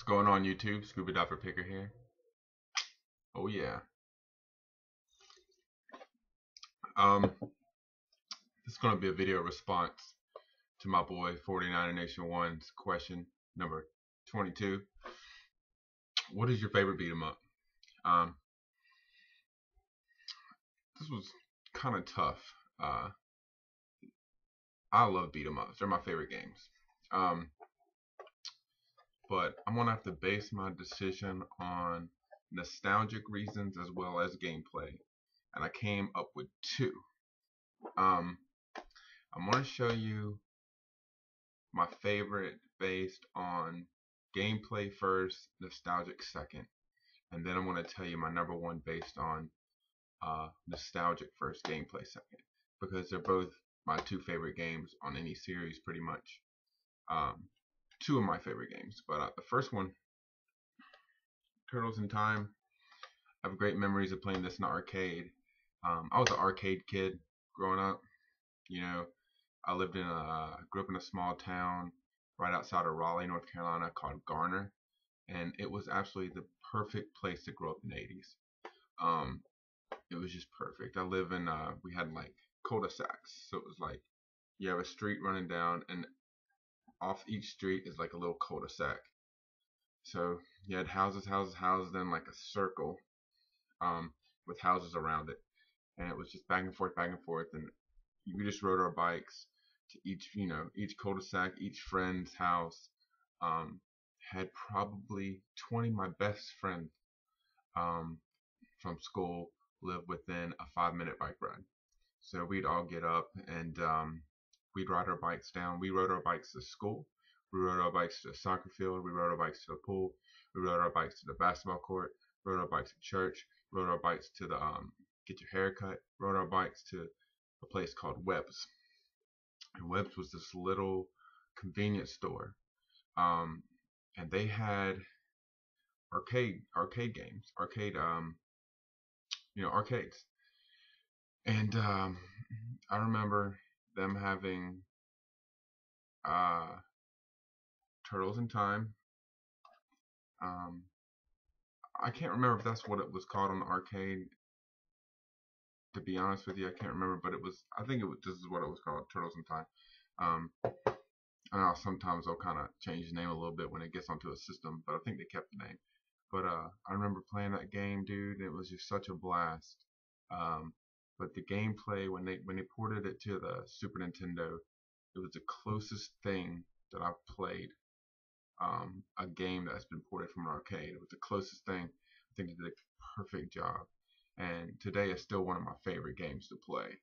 What's going on YouTube? Scuba Diver Picker here. Oh yeah. This is gonna be a video response to my boy 49NERNATION1's question number 22. What is your favorite beat 'em up? This was kind of tough. I love beat 'em ups. They're my favorite games. But I'm gonna have to base my decision on nostalgic reasons as well as gameplay, and I came up with two. I'm going to show you my favorite based on gameplay first, nostalgic second, and then I'm going to tell you my number one based on nostalgic first, gameplay second, because they're both my two favorite games on any series pretty much. Two of my favorite games, but the first one, Turtles in Time. I have great memories of playing this in the arcade. I was an arcade kid growing up. You know, I grew up in a small town right outside of Raleigh, North Carolina called Garner, and it was absolutely the perfect place to grow up in the 80s. It was just perfect. We had like cul-de-sacs, so it was like you have a street running down, and off each street is like a little cul-de-sac. So you had houses, then like a circle, with houses around it, and it was just back and forth, and we just rode our bikes to each cul-de-sac, each friend's house. Had probably 20 my best friends from school lived within a 5-minute bike ride. So we'd all get up and we'd ride our bikes down. We rode our bikes to school. We rode our bikes to the soccer field. We rode our bikes to the pool. We rode our bikes to the basketball court. Rode our bikes to church. Rode our bikes to the get your hair cut. Rode our bikes to a place called Webb's. And Webb's was this little convenience store, and they had arcade games, arcades. And I remember them having Turtles in Time. I can't remember if that's what it was called on the arcade. To be honest with you, I can't remember, but I think this is what it was called, Turtles in Time. I know sometimes they'll kind of change the name a little bit when it gets onto a system, but I think they kept the name. But I remember playing that game, dude. It was just such a blast. But the gameplay, when they ported it to the Super Nintendo, it was the closest thing that I've played a game that's been ported from an arcade. It was the closest thing. I think they did a perfect job, and today it's still one of my favorite games to play.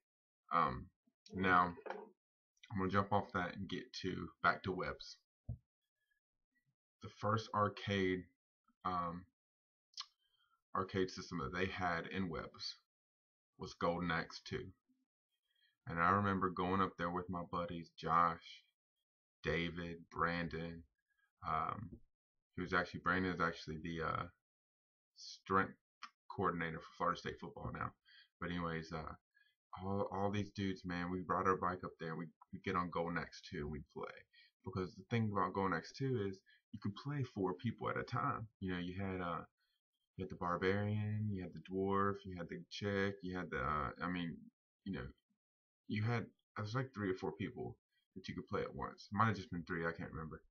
Now I'm gonna jump off that and get back to Webb's. The first arcade system that they had in Webb's was Golden Axe 2. And I remember going up there with my buddies Josh, David, Brandon. Brandon is actually the strength coordinator for Florida State football now. But anyways, all these dudes, man, we brought our bike up there and we get on Golden Axe 2 and we play. Because the thing about Golden Axe 2 is you could play 4 people at a time. You had the barbarian, you had the dwarf, you had the chick, you had it was like 3 or 4 people that you could play at once. Might have just been 3, I can't remember.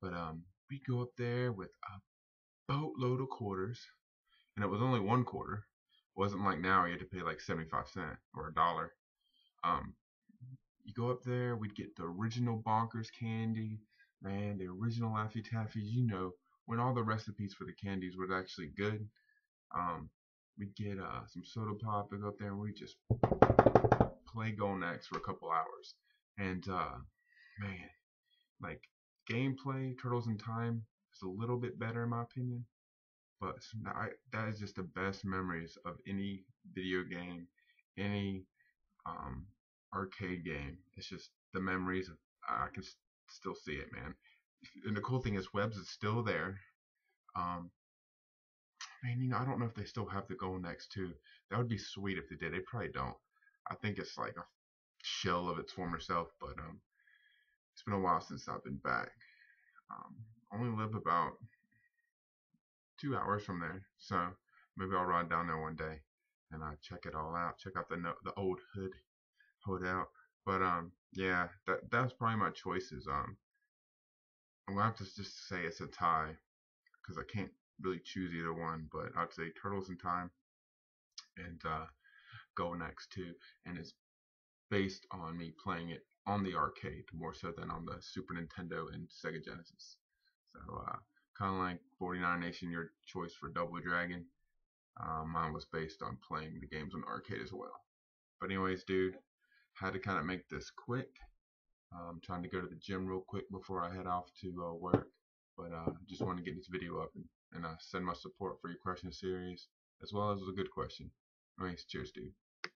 But we go up there with a boatload of quarters, and it was only 1 quarter. It wasn't like now you had to pay like 75 cents or $1. You go up there, we'd get the original Bonkers candy, man, the original Laffy Taffies, when all the recipes for the candies were actually good. We'd get some soda pop and go up there and we just play Golden Axe for a couple hours. And man, like gameplay, Turtles in Time is a little bit better in my opinion, but that is just the best memories of any video game, any arcade game. It's just the memories I can still see it, man. And the cool thing is Webb's is still there. Man, I don't know if they still have the Golden Axe 2. That would be sweet if they did. They probably don't. I think it's like a shell of its former self, but it's been a while since I've been back. Only live about few hours from there, so maybe I'll ride down there one day and check it all out. Check out the old hood out. But yeah, that's probably my choices. I'm gonna have to just say it's a tie because I can't really choose either one. But I'd say Turtles in Time and Go Next too, and it's based on me playing it on the arcade more so than on the Super Nintendo and Sega Genesis. So kind of like 49 Nation, your choice for Double Dragon. Mine was based on playing the games on the arcade as well. But anyways, dude, had to kind of make this quick. I'm trying to go to the gym real quick before I head off to work. But just want to get this video up and send my support for your question series, as well as a good question. Anyways, cheers, dude.